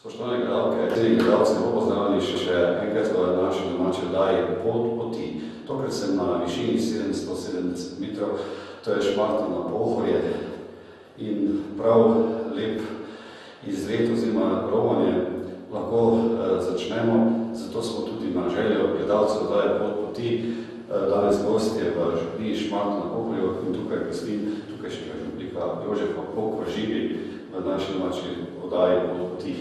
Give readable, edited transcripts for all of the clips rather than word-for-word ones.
Spoštovane gledalke, ceni gledalci, lepo pozdravljeni še enkrat v naši domači oddaji Pot poti. Tokrat sem na višini 770 metrov, to je Šmartno na Pohorje in prav lep izlet oziroma romanje lahko začnemo, zato smo tudi na željo gledalcev oddaje Pot poti danes gostje v župniji Šmartno na Pohorju in tukaj gostim tukajšnjega župnika Jožefa Pokva Žibi v naši domači oddaji Pot poti.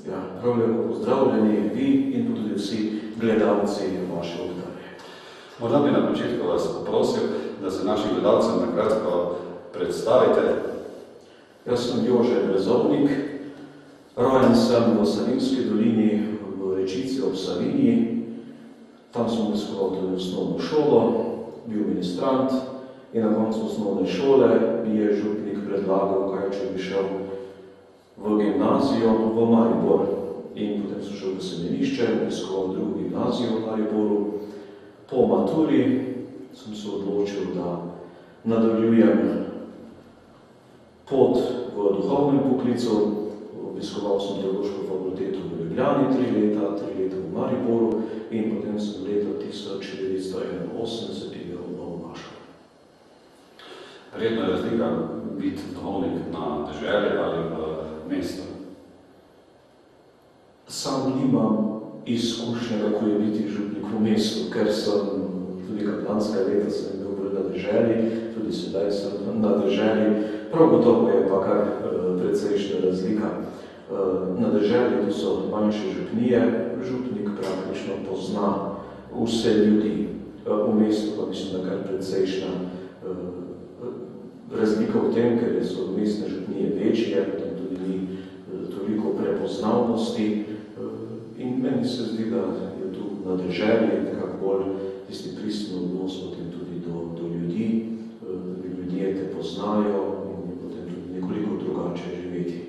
Ja, prav lepo pozdravljeni vi in tudi vsi gledalci vaše oddaje. Morda bi na začetku vas poprosil, da se našim gledalcem na kratko predstavite. Jaz sem Jože Brezovnik, rojen sem v Savinjski dolini v Rečici ob Savinji. Tam sem obiskoval tudi osnovno šolo, bil ministrant in na koncu osnovne šole mi je župnik predlagal, kaj če bi šel v gimnazijo v Maribor in potem sem šel v semenišče, obiskoval drugo gimnazijo v Mariboru. Po maturi sem se odločil, da nadaljujem pot v duhovnem poklicu. Obiskoval sem teološko fakulteto v Ljubljani 3 leta, 3 leta v Mariboru in potem sem leta 1981 idel v Novo Mašo. Prijetna razlika biti duhovnik na deželi ali v mestu? Sam nimam izkušnje, kako je biti župnik v mestu, ker sem tudi kaplanska leta sem bil na deželi, tudi sedaj sem na deželi. Prav gotovo je pa kar precejšnja razlika. Na deželi to so manjše župnije, župnik praktično pozna vse ljudi. V mestu pa mislim, da kar precejšnja razlika v tem, ker so mestne župnije večje, potem tudi ni toliko prepoznavnosti in meni se zdi, da je tu na deželi nekako bolj tisti pristni odnos potem tudi do ljudi, ljudje te poznajo in potem tudi nekoliko drugače živeti.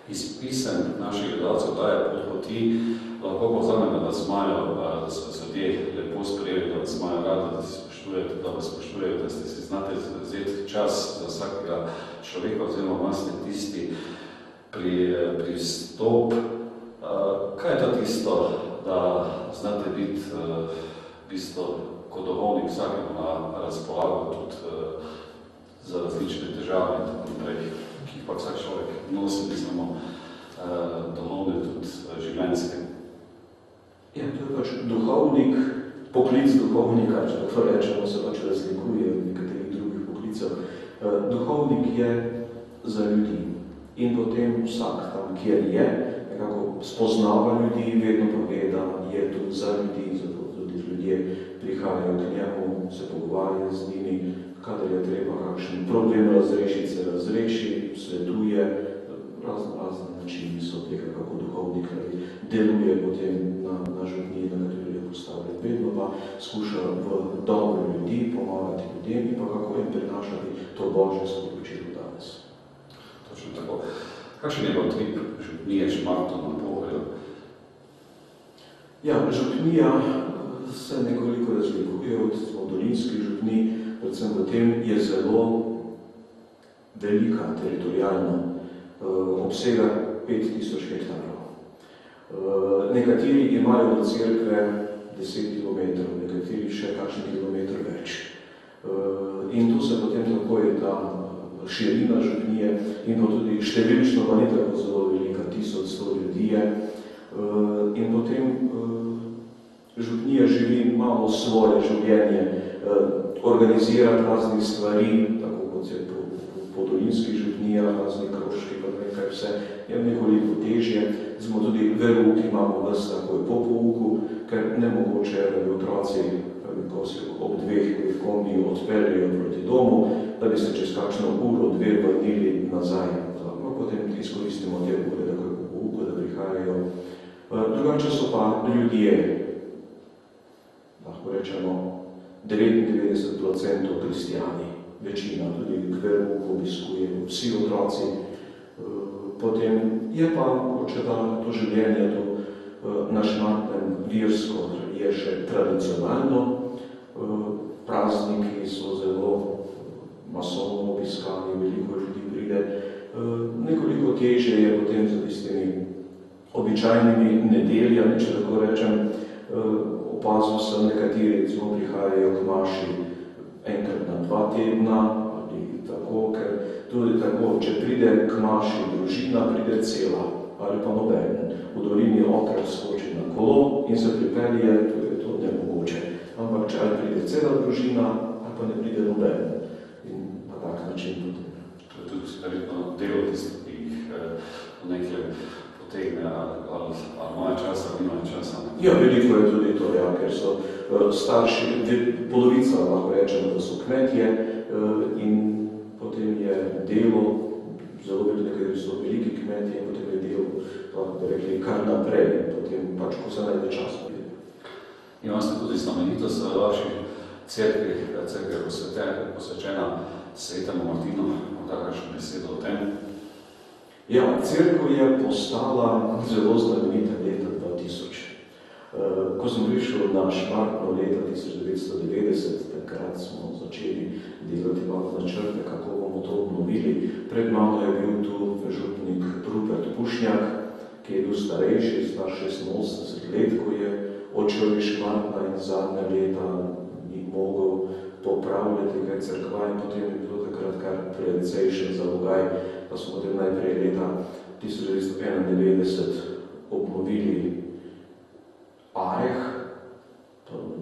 Iz pisem naših gledalcev daje Pot poti, lahko povzamem, da vas imajo, da so vas ljudje lepo sprejeli, da vas imajo radi, da vas spoštujejo, da ste si znate vzeti čas za vsakega človeka oziroma vas ne tisti pristop. Kaj je to tisto, da znate biti kot duhovnik vsakemu na razpolago tudi za različne težave in tako naprej, ki jih pa vsak človek nosi, ne samo duhovne, tudi življenjske? Ja, to je pač duhovnik, poklic duhovnika, če tako rečemo, se pač razlikuje od nekaterih drugih poklicov. Duhovnik je za ljudi in potem vsak tam, kjer je, nekako spoznava ljudi, vedno pa ve, da je tu za ljudi, zato tudi ljudje prihajajo k njemu, se pogovarja z njimi, kadar je treba kakšen problem razrešiti, se razreši, svetuje, razne načini so tega, kako duhovnik deluje potem na župniji, na kateri je postavljen. Vedno pa skuša v dobro ljudi pomagati ljudem in pa kako jim prinašati to Božje sporočilo danes. Točno tako. Kakšen je pa trip župnije Šmartno na Pohorju? Ja, župnija se nekoliko razlikuje od dolinskih župnij, predvsem v tem je zelo velika teritorijalno, obsega 5000 hektarov. Nekateri imajo do cerkve 10 km, nekateri še kakšen kilometr več. In tu se potem tako je ta širina župnije in pa tudi številčno pa ni tako zelo velika, 1100 ljudi je. In potem župnija živi malo svoje življenje, organizira raznih stvari, tako kot se po dolinskih župnijah, raznih krožkih, pa nekaj vse, je nekoliko težje. Smo tudi verouk imamo ves takoj po pouku, ker nemogoče je, da bi otroci, ko se ob 2 v kombiju odpeljajo proti domu, da bi se čez kakšno uro, 2 vrnili nazaj. Potem izkoristimo te ure, takoj po pouku, da prihajajo. Drugače so pa ljudje, lahko rečemo, 99% kristijani, večina, tudi k verouku obiskujejo vsi otroci. Potem je pa, če da to življenje na Šmartnem virsko je še tradicionalno, prazniki so zelo masovno obiskani, veliko ljudi pride. Nekoliko težje je potem za tisti običajnimi nedeljami, če tako rečem. Opazil sem, nekateri recimo prihajajo k maši enkrat na 2 tedna, ali tako, ker tudi tako, če pride k maši družina, pride cela, ali pa noben. V dolini otrok skoči na kolo in se pripelje, to je to nemogoče. Ampak če ali pride cela družina, ali pa ne pride noben. In na tak način tudi. To je tudi verjetno delo tisto, ki jih nekaj potegne, ali imajo časa, ali imajo časa. Ja, veliko je tudi to, ja, ker so starši, polovica lahko rečemo, da so kmetje in potem je delo, zelo veliko, ker so veliki kmetje in potem je delo, lahko bi rekli, kar naprej, potem pač, ko se najde čas. Imate tudi znamenitost v vaši cerkvi, cerkev je posvečena Svetemu Martinu, morda kakšno besedo o tem? Ja, cerkev je postala zelo znamenita leta 2000. Ko sem prišel na Šmartno leta 1990, takrat smo začeli delati malo načrte, kako bomo to obnovili. Pred mano je bil tu župnik Rupert Pušnjak, ki je bil starejši, star 86 let, ko je odšel iz Šmartna in zadnja leta ni mogel popravljati kaj cerkva in potem je bilo takrat kar precejšen zalogaj, pa smo potem najprej leta 1991 obnovili areh,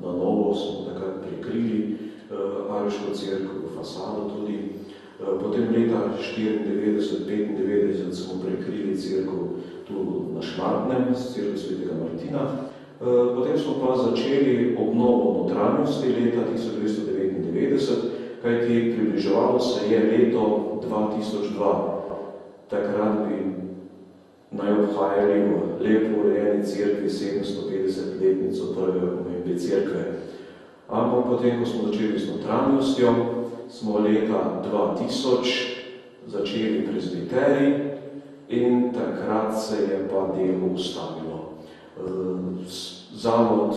na novo smo takrat prekrili areško cerkev, fasado tudi. Potem leta 1994-1995 smo prekrili cerkev tu na Šmartnem, cerkev Svetega Martina. Potem smo pa začeli obnovo notranjosti leta 1999, kajti približevalo se je leto 2002. Takrat bi naj obhajali v lepo urejeni cerkvi 750-letnico prve omembe cerkve. Ampak potem, ko smo začeli s notranjostjo, smo leta 2000 začeli prezbiterij in takrat se je pa delo ustavilo. Zavod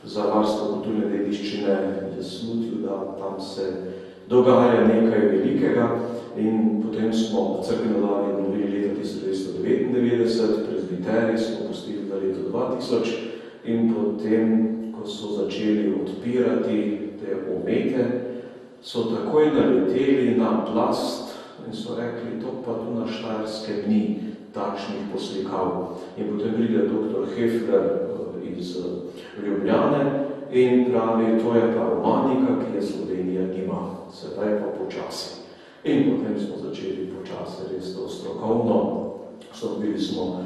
za varstvo kulturne dediščine je slutil, da tam se dogaja nekaj velikega in potem smo cerkveno dalje obnovili leta 1999, prezbiterij smo pustili za leto 2000 in potem, ko so začeli odpirati te omete, so takoj naleteli na plast in so rekli, to pa tu na Štajerskem ni takšnih poslikav. In potem pride dr. Hefler iz Ljubljane in pravi, to je pa romanika, ki je Slovenija nima, sedaj pa počasi. In potem smo začeli počasi res to strokovno. Dobili smo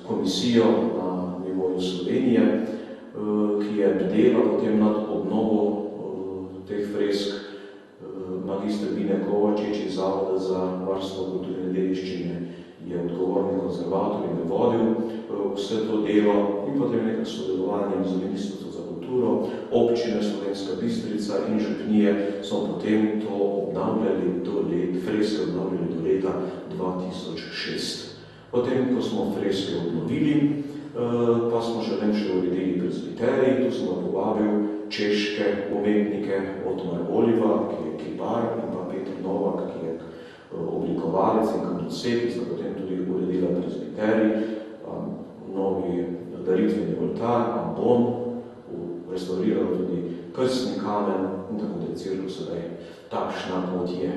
komisijo na nivoju Slovenije, ki je bdela potem nad obnovo teh fresk. Magister Bine Kovačič iz Zavoda za varstvo kulturne dediščine je odgovorni konzervator in je vodil vse to delo in potem nekaj sodelovanja z Ministrstvom za kulturo, občine Slovenska Bistrica in župnije so potem to obnavljali freske obnavljali do leta 2006. Potem, ko smo freske obnovili, pa smo še uredili prezbiterij, tu sem povabil češke umetnike Otmar Oliva, ki je kipar, in pa Peter Novak, ki je oblikovalec in kamnosek, ki sta potem tudi uredila prezbiterij, novi daritveni oltar, ambon, restaurirala tudi krstni kamen in tako da je cerkev sedaj takšna, kot je.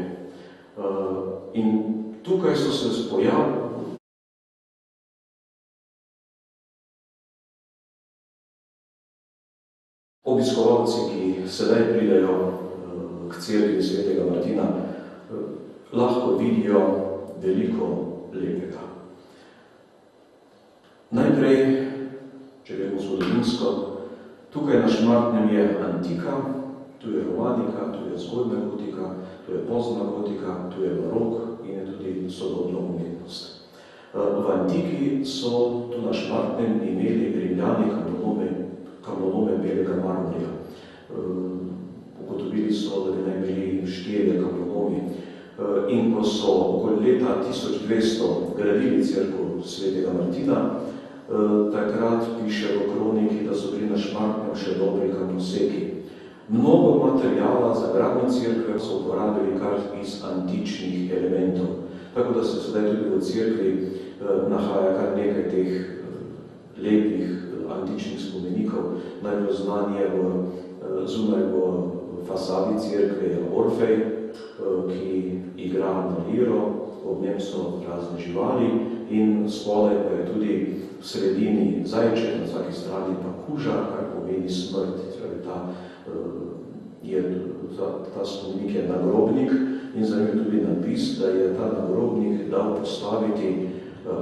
In tukaj so se spojavili obiskovalci, ki sedaj pridejo k cerkvi Svetega Martina, lahko vidijo veliko lepega. Najprej, če gremo zgodovinsko, tukaj na Šmartnem je antika, tu je romanika, tu je zgodna gotika, tu je pozna gotika, tu je barok in je tudi sodobna umetnost. V antiki so tu na Šmartnem imeli Rimljani kamnolome belega marmorja. Ugotovili so, da bi naj bili 4 kamnolomi. In ko so okoli leta 1200 gradili cerkev Svetega Martina, takrat piše v kroniki, da so bili na Šmartnem še dobri kamnoseki. Mnogo materijala za gradnjo cerkve so uporabili kar iz antičnih elementov. Tako da se sedaj tudi v cerkvi nahaja kar nekaj teh lepih antičnih spomenikov. Najbolj znan je zunaj v fasadi cerkve je Orfej, ki igra na liro, ob njem so razne živali in spodaj pa je tudi v sredini zajček, na vsaki strani pa kuža, kar pomeni smrt. Ta spomenik je nagrobnik in za njim tudi napis, da je ta nagrobnik dal postaviti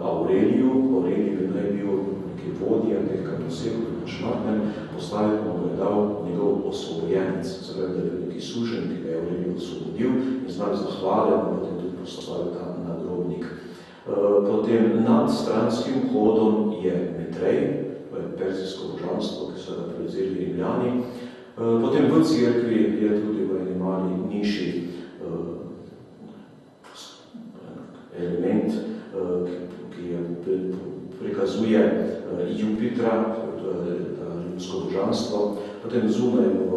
Aureliju. Aurelij bi naj bil neki vodja teh kartosekov, postaviti pa mu je dal njegov osvobojenec, da je neki suženj, ki ga je Aurelij osvobodil in znak zahvale mu potem tudi postavil ta nagrobnik. Potem nad stranskim hodom je Mitrej, to je perzijsko božanstvo, ki so ga prevzeli Rimljani. Potem v cerkvi je tudi v eni mali niši element, ki prikazuje Jupitra, rimsko božanstvo. Potem zunaj v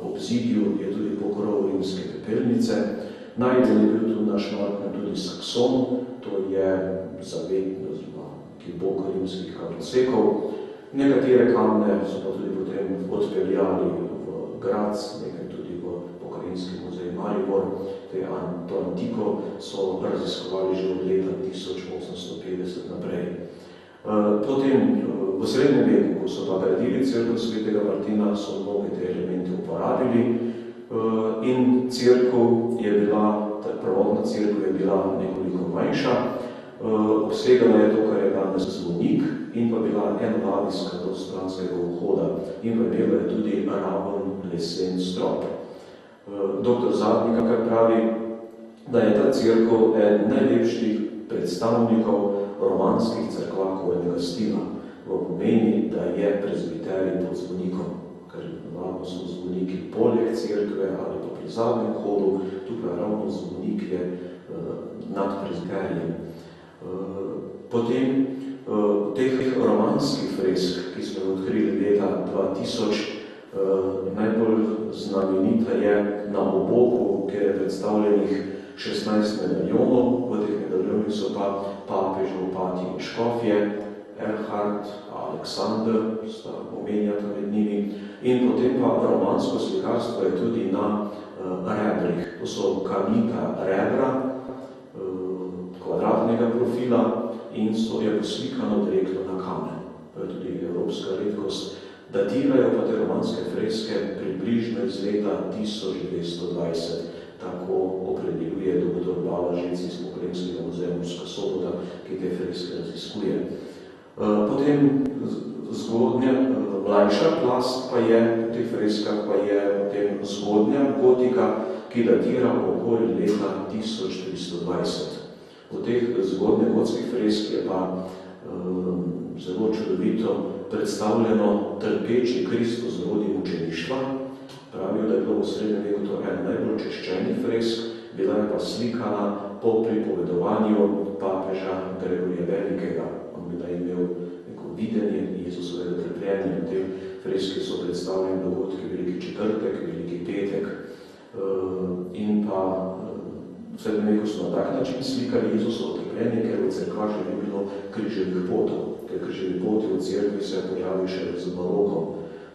obzidju je tudi pokrov rimske pepelnice. Najden je bil tu naš Martin tudi Sakson, to je zavetno, ki bog rimskih kartosekov. Nekatere kamne so pa tudi potem odpeljali v Graz, nekaj tudi v pokrajinski muzej Maribor. To antiko so raziskovali že od leta 1850 naprej. Potem v srednjem veku, ko so pa gradili cerkev svetega Martina, so mnoge te elemente uporabili in cerkev je bila, ta prvotna cerkev je bila nekoliko manjša. Obsegala je to, kar je danes zvonik in pa bila enoladijska do stranskega vhoda in pa imela je tudi raven lesen strop. Dr. Zadnika kar pravi, da je ta cerkev eden najlepših predstavnikov romanskih cerkvakovega stila. To pomeni, da je prezbiterij pod zvonikom, ker navadno so zvoniki poleg cerkve ali pa pri zadnjem hodu, tukaj ravno zvonik je nad prezbiterijem. Potem teh romanskih fresk, ki smo odkrili leta 2000, najbolj znamenita je na oboku, kjer je predstavljenih 16 medaljonov. V teh medaljonih so pa papežev, pati in škofje, Erhard, Aleksander, sta omenjata med njimi. In potem pa romansko slikarstvo je tudi na rebrih. To so kamnita rebra, kvadratnega profila in je poslikano direktno na kamen. To je tudi evropska redkost. Datirajo pa te romanske freske približno iz leta 1220. Tako opredeljuje dr. Balažec iz Pokrajinskega muzeja Murska Sobota, ki te freske raziskuje. Potem zgodnja, mlajša plast pa je v teh freskah, pa je potem zgodnja gotika, ki datira okoli leta 1320. V teh zgodnjih gotskih fresk je pa zelo čudovito predstavljeno trpeči Kristus v rodi mučeništva. Pravijo, da je bilo v srednjem veku to en najbolj češčenih fresk, bila je pa slikana po pripovedovanju papeža Gregorija Velikega. On bi da imel neko videnje Jezusovega trpljenja. V te freske so predstavljeni dogodki Veliki četrtek, Veliki petek in pa v srednjem veku so na tak način slikali Jezusovo trpljenje, ker v cerkvah že ni bilo križevih potov, ker križevi poti v cerkvi se pojavi še z barokom.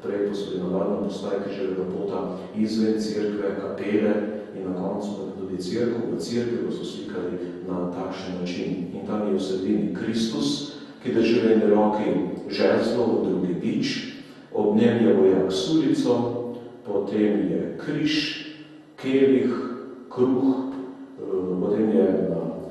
Prej pa so bili navadno postaje križevega pota izven cerkve, kapele in na koncu tudi cerkev. V cerkvi pa so slikali na takšen način. In tam je v sredini Kristus, ki drži v eni roki žezlo, v drugi bič, ob njem je vojak s sulico, potem je križ, kelih, kruh, potem je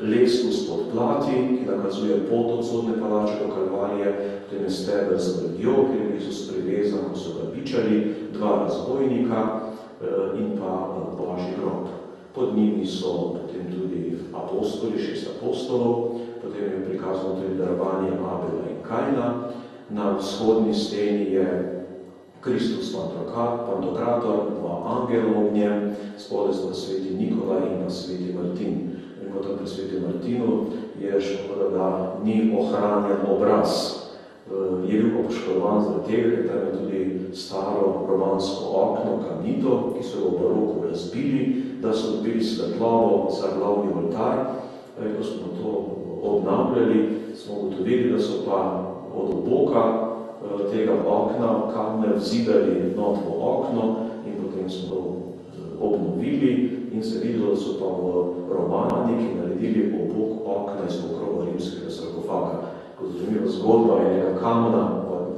lesno spod plati, ki nakazuje pot od Sodne palače do Kalvarije, potem je steber z vrvjo, kjer je Jezus privezan, ko so ga bičali, dva razbojnika in pa Božji grob. Pod njimi so potem tudi apostoli, 6 apostolov, potem je prikazano tudi darovanje Abela in Kaina. Na vzhodni steni je Kristus Pantokrator, dva angela ob njem, spodaj sta sveti Nikolaj in pa sveti Martin. In potem pri sveti Martinu je škoda, da ni ohranjen obraz. Je bil pa poškodovan zaradi tega, ker tam je tudi staro romansko okno, kamnito, ki so v baroku razbili, da so dobili svetlobo za glavni oltar. Ko smo to obnavljali, smo ugotovili, da so pa od oboka tega okna kamne vzidali not v okno in potem smo to obnovili in se videlo, da so pa v romaniki naredili obok okna iz pokrova rimskega sarkofaga. Kot zanimiva zgodba je enega kamna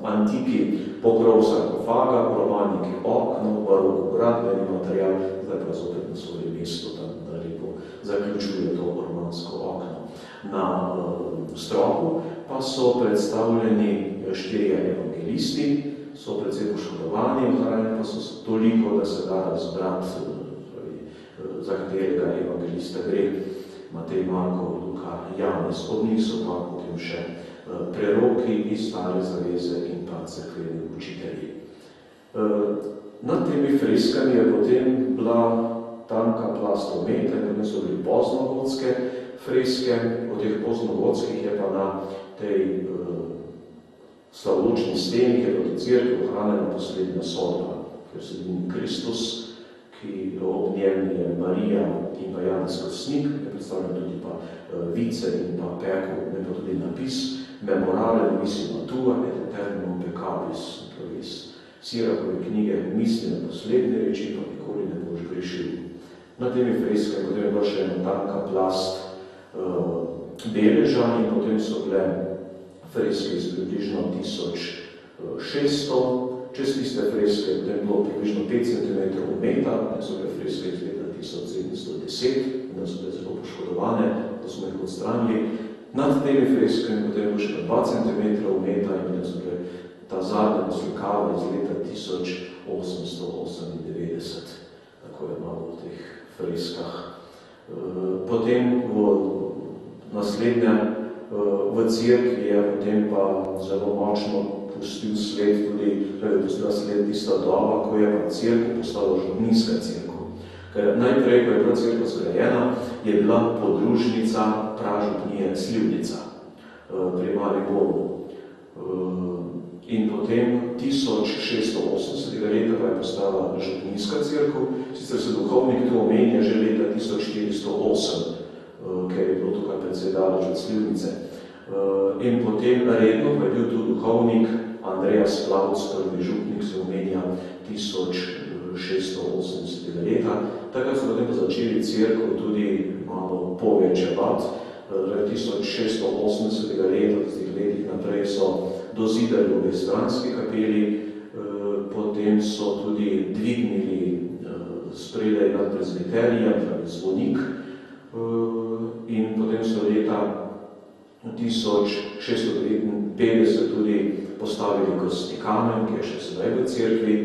v antiki pokrov sarkofaga, v romaniki okno, baroku gradbeni material, zdaj pa zopet na svoje mesto, tam da lepo zaključuje to romansko okno. Na stropu pa so predstavljeni 4 evangelisti, so precej poškodovani, ohranjeni pa so toliko, da se da razbrati, za katerega evangelista gre, Matej, Marko, Luka, Janez. Od njih so pa potem še preroki iz Stare zaveze in pa cerkveni učitelji. Nad temi freskami je potem bila tanka plast ometa in potem so bili poznogotske freske. Od teh poznogotskih je pa na tej slavločni steni, ki je proti cerkvi ohranjena poslednja sodba, ker se vidi Kristus, ki ob njem je Marija in pa Janez Krstnik, je predstavljen tudi pa vice in pa peko, ne pa tudi napis Memorale Novissima Tua et Eternum Peccabis, torej iz Sirakove knjige Misli na poslednje reči, pa nikoli ne boš grešil. Na temi freskami potem je bila še ena tanka plast beleža in potem so bile freske iz približno 1600. Čez tiste freske potem bilo približno 5 cm ometa, ne so bile freske iz leta 1710, in da so bile zelo poškodovane, da smo jih odstranili. Nad temi freskami potem je bilo še 2 cm ometa in da so bile ta zadnja poslikava iz leta 1898. Tako je malo v teh freskah. Potem naslednje v cerkvi je potem pa zelo močno pustil sled tudi, pustila sled tista doba, ko je pa cerkev postala župnijska cerkev. Ker najprej, ko je bila cerkev zgrajena, je bila podružnica pražupnije Slivnica pri Mariboru. In potem 1680. leta pa je postala župnijska cerkev, sicer se duhovnik tu omenja že leta 1408, ker je bilo tukaj precej daleč od Slivnice. In potem redno pa je bil tu duhovnik Andreas Plavc, prvi župnik, se omenja 1680. leta. Takrat so potem pa začeli cerkev tudi malo povečevati. 1680. leta, v teh letih naprej so dozidali obe stranski kapeli, potem so tudi dvignili spredaj nad prezbiterijem, pravi zvonik, in potem so leta 1659 tudi postavili krstni kamen, ki je še sedaj v cerkvi.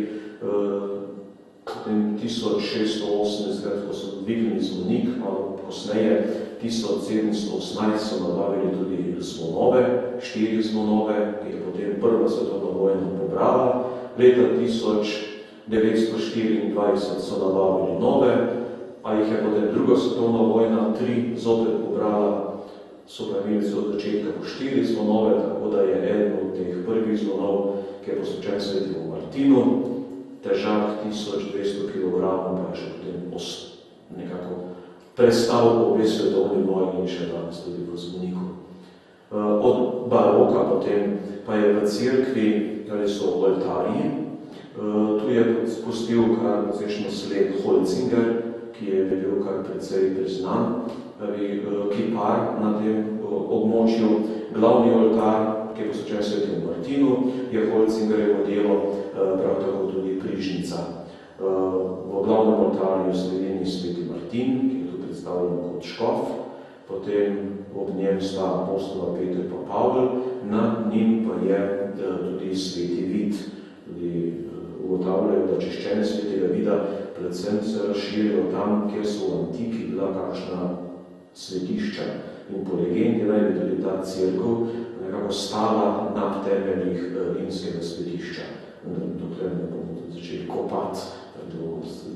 Potem 1680, ko so dvignili zvonik, malo kasneje, 1718 so nabavili tudi zvonove, 4 zvonove, ki je potem prva svetovna vojna pobrala. Leta 1924 so nabavili nove, a jih je potem druga svetovna vojna 3 zopet pobrala. So pa imeli od začetka po 4 zvonove, tako da je eden od teh prvih zvonov, ki je posvečen svetemu Martinu, težak 1200 kg, pa je še potem nekako prestal po obe svetovni vojni in še danes tudi v zvoniku. Od baroka potem pa je v cerkvi, ali so oltarji, tu je spustil kar precejšno sled Holzinger, ki je bil kar precej priznan, kipar na tem območju. Glavni oltar, ki je posvečen svetemu Martinu, je Holzingerjevo delo, prav tako tudi prižnica. V glavnem oltarju sledeni sveti Martin, ki je tu predstavljen kot škof, potem ob njem sta apostola Peter pa Pavel, nad njim pa je tudi sveti Vid. Tudi ugotavljajo, da čiščenje svetega Vida predvsem se razširijo tam, kjer so v antiki bila kakšna svetišča. In po legendi naj bi tudi ta cerkev nekako stala na temeljih rimskega svetišča. Dokler ne bomo začeli kopati,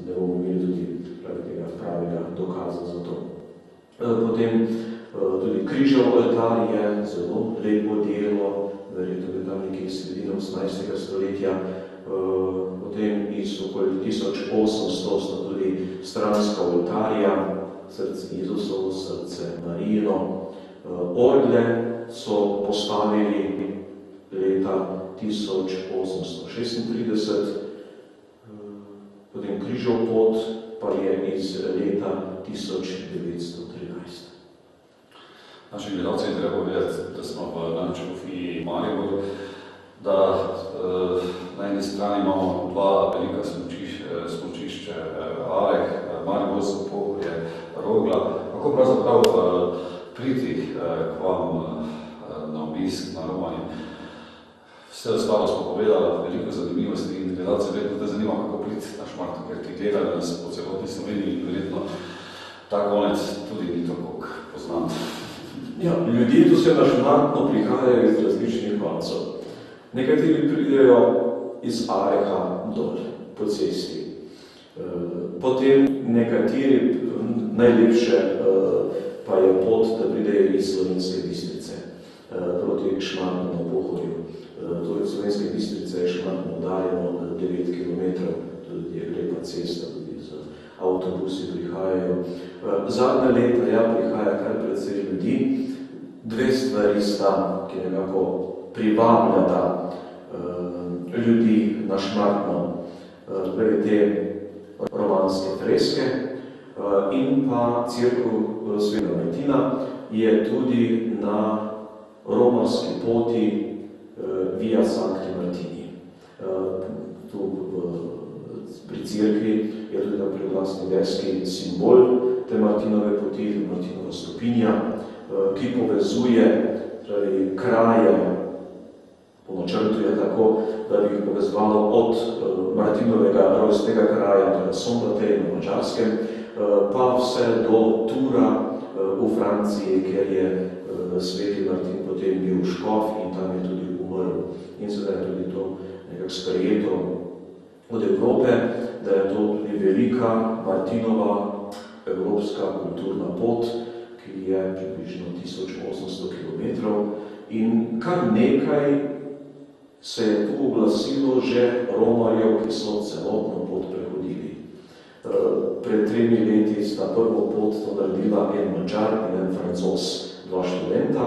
da bomo imeli tudi tega pravega dokaza za to. Potem tudi križev oltar je zelo lepo delo, verjetno je tam nekaj sredina 18. stoletja. Potem iz okoli 1800 sta tudi stranska oltarja, srce Jezusovo, srce Marijino, Orgle so postavili leta 1836, potem križov pot pa je iz leta 1913. Našim gledalcem je treba povedati, da smo v nadškofiji Maribor, da na eni strani imamo dva velika smučišče Arek, Mariborsko Pohorje, Rogla. Kako pravzaprav priti k vam na obisk, na romanje? Vse ostalo smo povedali, veliko zanimivosti in gledalce verjetno te zanima, kako priti na Šmartno, ker ti gledajo nas po celotni Sloveniji in verjetno ta konec tudi ni tako poznan. Ja, ljudje tu se na Šmartno prihajajo iz različnih koncev. Nekateri pridejo iz Areha dol po cesti. Potem nekateri, najlepše pa je pot, da pridejo iz Slovenske Bistrice proti Šmartnu na Pohorju. Torej, Slovenske Bistrice je Šmartno oddaljeno 9 km, tudi je lepa cesta, tudi z avtobusi prihajajo. Zadnja leta prihaja kar precej ljudi. Dve stvari sta, ki nekako privabljata ljudi na Šmartno, te romanske freske in pa cerkev Svetega Martina je tudi na romarski poti Via Sancti Martini. Tu pri cerkvi je tudi tam preglasni verski simbol te Martinove poti, Martinova stopinja, ki povezuje kraje, po načrtu je tako, da bi jih povezovalo od Martinovega rojstnega kraja, torej Sombatej na Madžarskem, pa vse do Tura v Franciji, kjer je Sveti Martin potem bil škof in tam je tudi umrl. In sedaj je tudi to nekako sprejeto od Evrope, da je to tudi velika Martinova evropska kulturna pot, ki je približno 1800 km in kar nekaj se je tu oglasilo že romarjev, ki so celotno pot prehodili. Pred 3 leti sta prvo pot naredila en Mačar in en Francos, 2 študenta.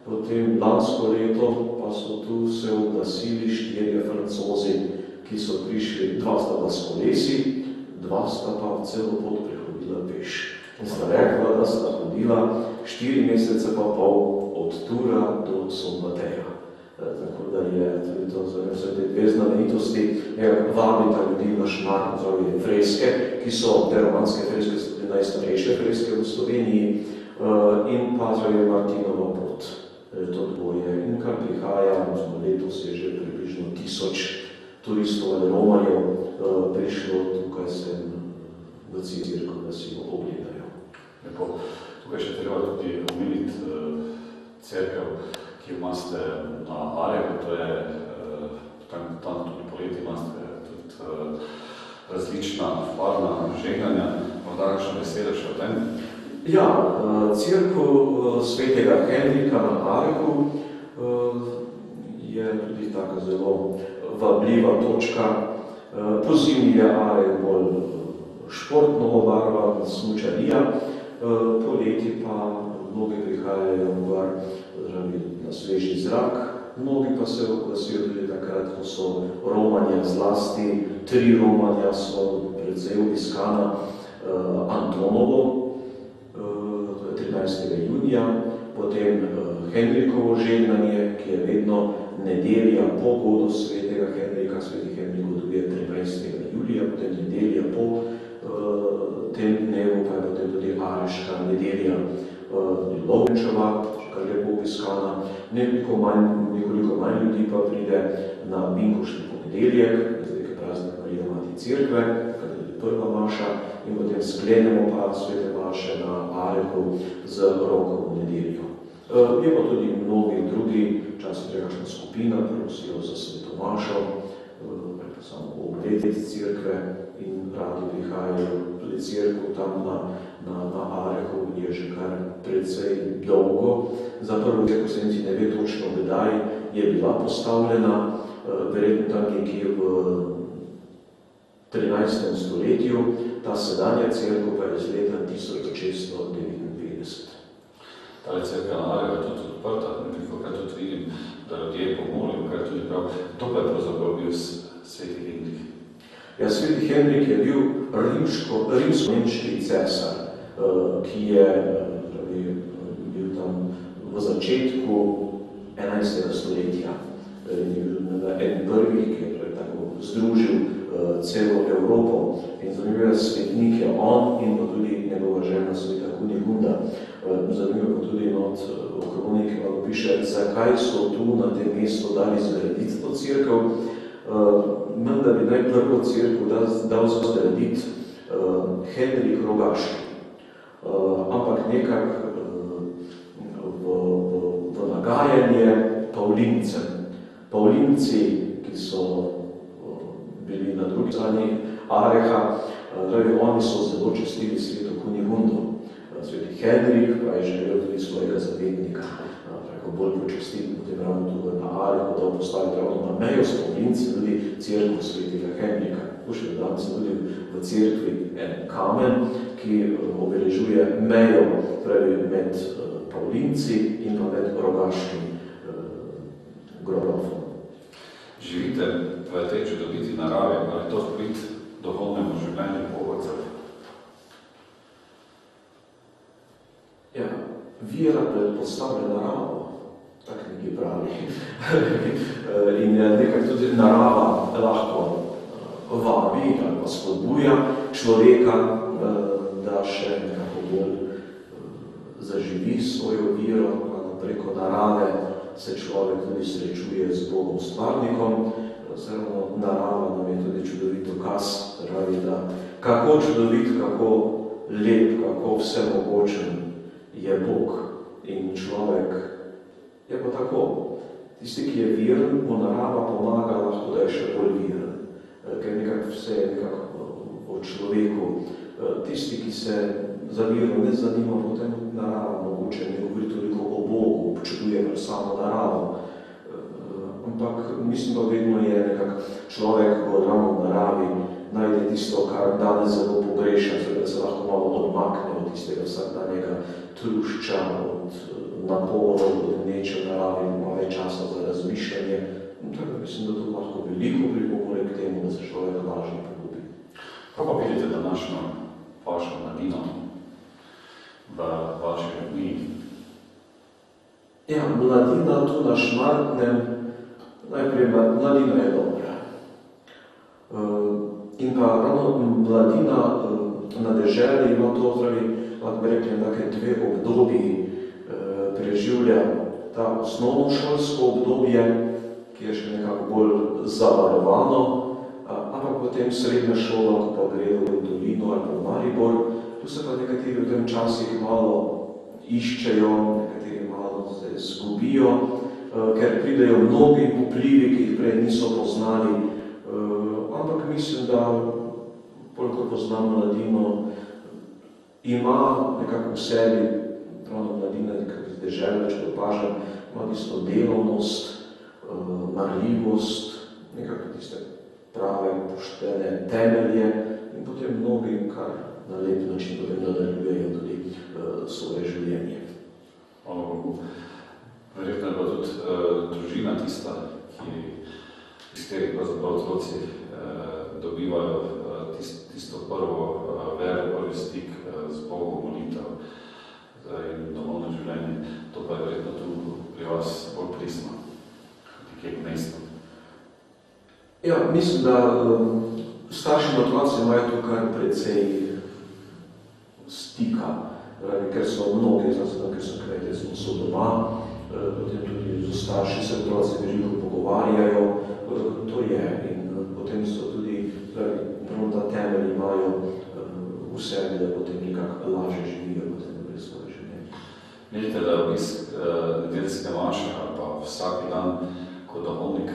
Potem lansko leto pa so tu se oglasili 4 Francozi, ki so prišli, 2 sta pa s kolesi, 2 sta pa celo pot prehodila peš. In sta rekla, da sta hodila 4 mesece pa pol od Tura do Sombateja. Tako da je tudi to vse te dve znamenitosti, vabita ljudi na Šmartno, torej freske, ki so te romanske freske, so tudi najstarejše freske v Sloveniji, in pa torej Martinova pot. To dvoje. In kar prihaja, letos je že približno 1000 turistov ali romarjev prišlo tukaj sem v cerkev, da si jo ogledajo. Lepo. Tukaj še treba tudi omeniti cerkev, ki imate na Areku, to je tam tudi poleti imate tudi različna barvna žegnanja. Morda kakšna beseda še o tem? Ja, cerkev Svetega Henrika na Areku je tudi taka zelo vabljiva točka. Pozimi je Arek bolj športno obarvan, smučarija, poleti pa mnogi prihajajo gor na sveži zrak, mnogi pa se oglasijo tudi takrat, ko so romanja, zlasti 3 romanja so precej obiskana Antonovo, to je 13. junija, potem Henrikovo žegnanje, ki je vedno nedelja po godu Svetega Henrika, Sveti Henrik goduje 13. julija, potem nedelja po tem dnevu, pa je potem tudi Areška nedelja, Lovrenčeva, kar lepo obiskana, nekoliko manj ljudi pa pride na Binkoštni ponedeljek, zdaj je praznik Marija Mati Cerkve, kar je tudi prva maša, in potem sklenemo pa svete maše na Areku z Rokovo nedeljo. Je pa tudi mnogi drugi, včasih je kakšna skupina, prosijo za sveto mašo, samo ogledati cerkve in radi prihajajo tudi cerkev tam na Areku, je že kar precej dolgo. Za prvo cerkev se niti ne ve točno, kdaj je bila postavljena, verjetno tam nekje v 13. stoletju, ta sedanja cerkev pa je iz leta 1659. ta cerkev na Arju je tudi odprta, nekaj tudi vidim, da ljudje pomolijo, kar tudi prav. Kdo pa je pravzaprav bil sveti Henrik? Ja, sveti Henrik je bil rimsko-nemški cesar, ki je bil tam v začetku 11. stoletja. En prvih, ki je tako združil celo Evropo. In zanimivo svetnik je on in pa tudi njegova žena sveta Kunigunda. Zanimivo pa tudi od kronike malo piše, zakaj so tu na tem mestu dali zgraditi to cerkev. Menda bi najprvo cerkev dal zgraditi Henrik Rogaški. Ampak nekako v nagajanje Pavlincem. Pavlinci, ki so bili na drugi strani Areha, oni so zelo častili sveto Kunigundo. Sveti Henrik pa je želel tudi svojega zavetnika, bolj počastiti, potem ravno tudi na Arehu, da postavi ravno na mejo s Pavlinci, tudi cerkev svetega Henrika. Še danes tudi v cerkvi en kamen, ki obeležuje mejo med Pavlinci in pa med Rogaškim grobom. Živite v tej čudoviti naravi, ali to sprit duhovnemu življenju Bogovcev? Ja, vera predpostavlja naravo, tak nekaj pravi. In nekaj tudi narava lahko vabi ali pa spodbuja človeka, da še nekako bolj zaživi svojo vero, preko narave se človek tudi srečuje z Bogom stvarnikom. Zelo narava nam je tudi čudovit dokaz, da kako čudovit, kako lep, kako vsemogočen je Bog. In človek je pa tako. Tisti, ki je veren, mu narava pomaga lahko, da je še bolj veren. Ker nekako vse je nekako o človeku. Tisti, ki se za vero ne zanima, potem narava mogoče ne govori toliko o Bogu, občuduje kar samo naravo. Ampak mislim, da vedno je nekako človek v ravno naravi najde tisto, kar danes zelo pogreša, da se lahko malo odmakne od tistega vsakdanjega trušča, od naporov, od neče naravi, ima več časa za razmišljanje. Tako mislim, da to lahko veliko pripomore k temu, da se človek lažje poljubi. Kako pa vidite današnjo vašo mladino v vaši ljudmi? Ja, mladina tu na Šmartnem, najprej mladina je dobra. In pa ravno mladina na deželi ima to, lahko bi rekli, neke dve obdobji preživlja. Ta osnovnošolsko obdobje, ki je še nekako bolj zavarovano, ampak potem srednja šola, ko pa gre v Dolino ali v Maribor, tu se pa nekateri v tem časih malo iščejo, nekateri malo se zgubijo, ker pridejo mnogi vplivi, ki jih prej niso poznali. Ampak mislim, da koliko poznam mladino, ima nekako v sebi, ravno mladina nekako z dežele, če opažam, ima tisto delovnost, marljivost, nekako tiste prave, poštene temelje in potem mnogi, kar na lep način potem nadaljujejo tudi svoje življenje. Hvala Bogu. Verjetno je pa tudi družina tista, iz katerih pravzaprav otroci dobivajo tisto prvo vero, prvi stik z Bogom, molitev in domovno življenje. To pa je verjetno tu pri vas bolj pristno, nekje mestno. Ja, mislim, da starši in otroci imajo tu kar precej stika, ker so mnogi, ker so kmetje, so doma, potem tudi z starši se otroci veliko pogovarjajo, to je, in potem so tudi, ta temelj imajo v sebi, da potem nekako lažje živijo potem naprej svoje življenje. Menite, da obisk nedeljske maše ali pa vsak dan kot duhovnik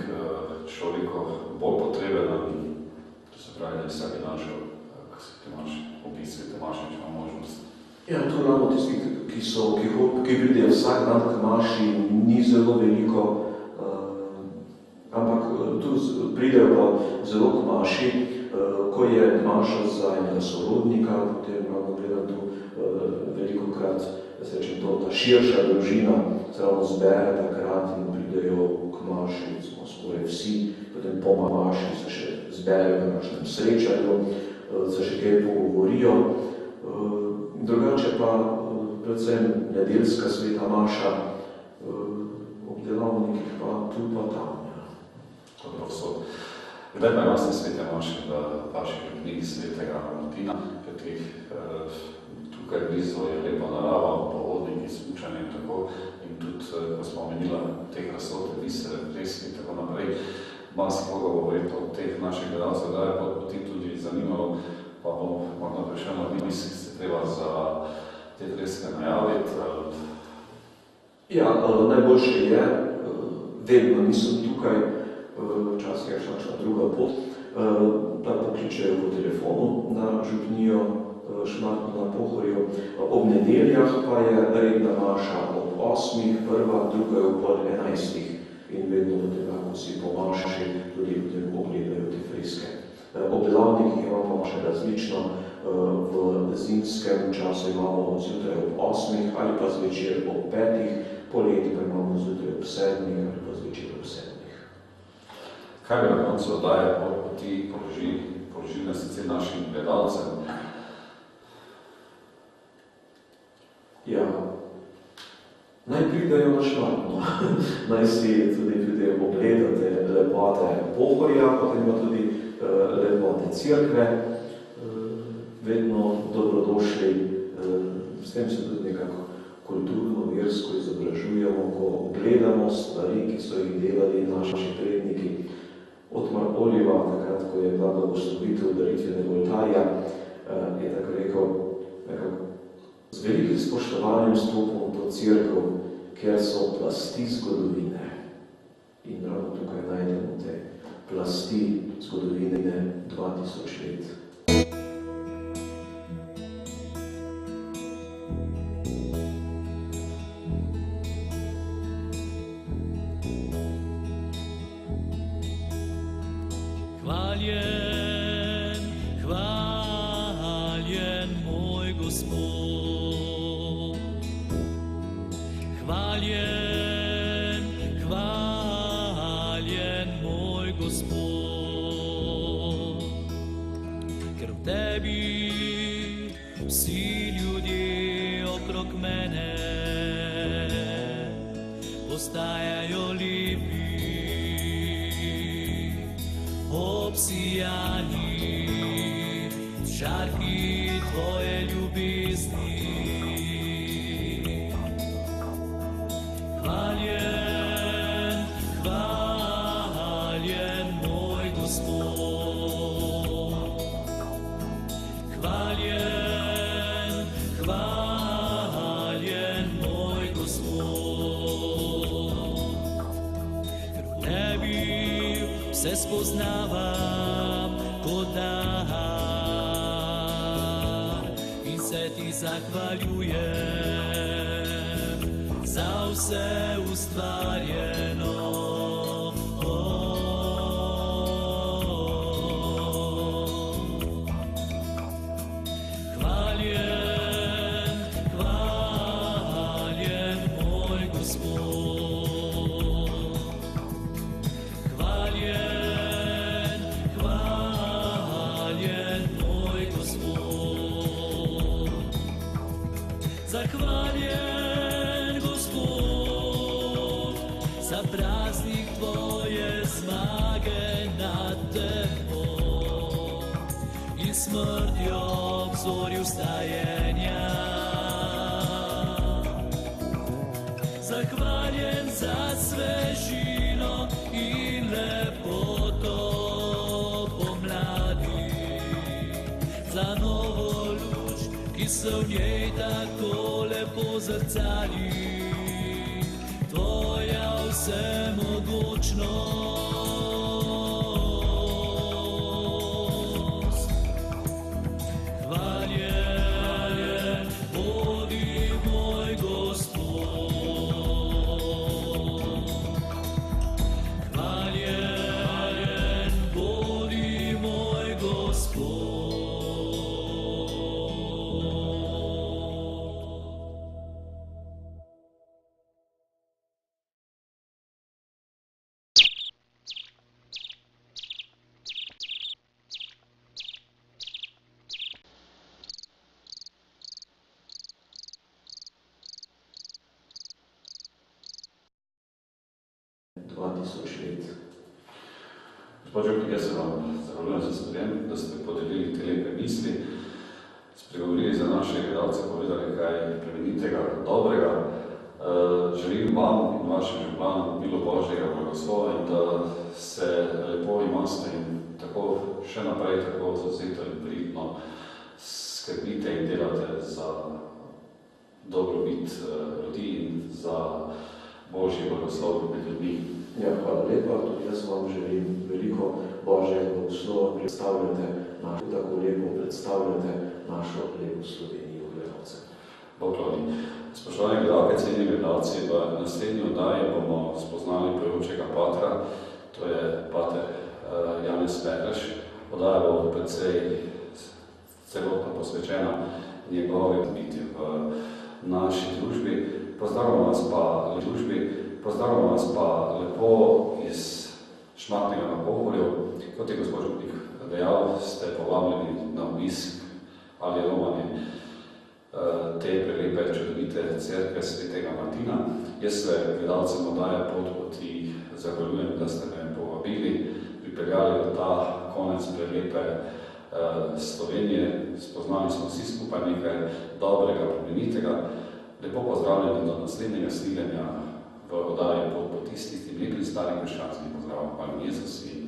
človeku bolj potreben, to se pravi, da vsak dan šel k svete maše, obisk svete maše, če ima možnost? Ja, to ravno tisti, ki pridejo vsak dan k maši, ni zelo veliko, ampak tu pridejo pa zelo k maši, ko je maša za enega sorodnika, potem imamo gledam tu veliko krat, da se rečem to, ta širša družina se ravno zbere takrat in pridejo k maši, smo skoraj vsi, potem po maši se še zberejo na našem srečanju, se še kaj pogovorijo. Drugače pa predvsem nedeljska sveta maša, ob delavnikih pa tu pa tam. Dobro, so. Kdaj pa jasne svete maše v vaših knjigi svetega Martina, kajti tukaj blizu je lepa narava, pohodniki, smučanje in tako, in tudi, ko smo omenila te krasote, bisere, pleski in tako naprej, marsikoga bo verjetno od teh naših gledalcev, da je po tem tudi zanimalo, pa bom morda prišel na misli, ki se treba za te treske najaviti. Ja, najboljše je, vedno nisem tukaj, včasih je šla druga pot, da pokličejo po telefonu na župnijo Šmartno na Pohorju. Ob nedeljah pa je redna maša ob 8, prva, druga je ob 11 in vedno do tega, ko si po maši tudi potem ogledajo te freske. Ob delavnikih imamo še različno, v zimskem času imamo zjutraj ob 8 ali pa zvečer ob 5, poleti pa imamo zjutraj ob 7 ali pa zvečer ob 7. Kaj bi na koncu daje ti položilne sicer našim gledalcem? Ja, naj pridajo na Šmartno, naj si tudi ogledate lepote Pohorja, potem pa tudi lepote Cerkve, vedno dobrodošli, s tem se tudi nekako kulturno, versko izobražujemo, ko gledamo stvari, ki so jih delali naši predniki. Otmar Oliva, takrat, ko je bila blagoslovitev daritvenega oltarja, je tako rekel, z velikim spoštovanjem stopimo v to cerkev, ker so plasti zgodovine. In ravno tukaj najdemo te plasti zgodovine 2000 let. Hvaljen, hvaljen moj Gospod. Hvaljen, hvaljen moj Gospod. Ker v tebi vsi ljudje okrog mene postajajo lepi. Obsijani z žarki tvoje ljubezni. Hvaljen, hvaljen moj Gospod. Hvaljen, hvaljen moj Gospod. Ker v tebi vse spoznavam kot dar in se ti zahvaljujem za vse ustvarjeno. Hvaljen, hvaljen moj Gospod. Hvaljen, hvaljen moj Gospod. Zahvaljen Gospod za praznik tvoje zmage nad temno in smrtjo v zori vstajenja. Zahvaljen za svežino in lepoto pomladi, za novo luč, ki se v njej tako lepo zrcali. Tvoja vsemogočnost. Hvaljen bodi moj Gospod. Hvaljen bodi moj Gospod. 2000 let. Gospod Župnik, jaz se vam zahvaljujem za sprejem, da ste podelili te lepe misli, spregovorili za naše gledalce, povedali kaj plemenitega, dobrega. Želim vam in vašim županom milo Božjega blagoslova in da se lepo imate in tako še naprej tako zavzeto in pridno skrbite in delate za dobrobit ljudi in za Božji blagoslov med ljudmi. Ja, hvala lepa, tudi jaz vam želim veliko Božjega blagoslova, tako lepo predstavljate našo lepo Slovenijo gledalce. Pokloni. Spoštovani gledalke, cenjeni gledalci, v naslednji oddaji bomo spoznali pojočega patra, to je pater Janez Petreš. Oddaja bo precej celotno posvečena njegovi biti v naši družbi. Pozdravljamo vas pa lepo iz Šmartnega na Pohorju. Kot je gospod Župnik dejal, ste povabljeni na obisk ali romanje te prelepe čudovite cerkve svetega Martina. Jaz se gledalcem oddaje Pot-poti zahvaljujem, da ste me povabili, pripeljali v ta konec prelepe Slovenije. Spoznali smo vsi skupaj nekaj dobrega, plemenitega. Lepo pozdravljeni do naslednjega snidenja v oddaji Pot-poti s tistim lepim starim krščanskim pozdravom. Hvala Jezus in